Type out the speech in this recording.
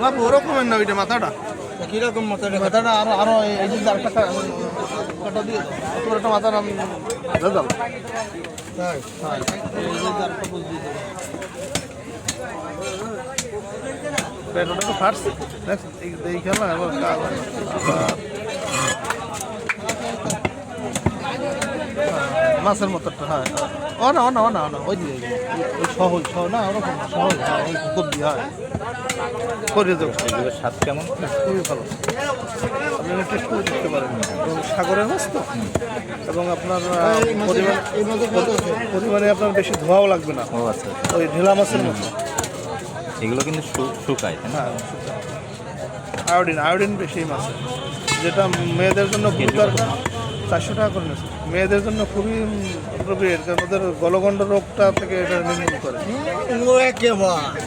বাবু ওরকমের না ওইটা মাথাটা কিরকম মাথাটা? মাথাটা আরো এই যে আরেকটা কাটা দিয়ে অত একটা মাথার রেজাল্ট তাই এই যে আরেকটা বুঝ দিয়ে দেবো পেটটা তো ফাটছে এই খেলা এবার কাজ মাছের মতোটা হ্যাঁ ও না ও না ও না ও না ওই দিকে ওই সহজ সহজ না ওরকম সহজ হ্যাঁ ওই কবজি হয় করে দেবো এগুলোর স্বাদ কেমন? খুবই ভালো আপনি টেস্ট করে দেখতে পারেন এবং সাগরের মাছ তো এবং আপনার পরিমাণে আপনার বেশি ধোয়াও লাগবে না ও আচ্ছা, ওই ঢেলা মাছের মতো এগুলো কিন্তু শুকায়, তাই না? হ্যাঁ আয়োডিন আয়োডিন বেশি মাছে যেটা মেয়েদের জন্য গুরুতর 400 টাকা করে নিয়েছে মেয়েদের জন্য খুবই অ্যাপ্রোপ্রিয়েট ওদের গলগণ্ড রোগটা থেকে এটা নির্মূল করে একেবারে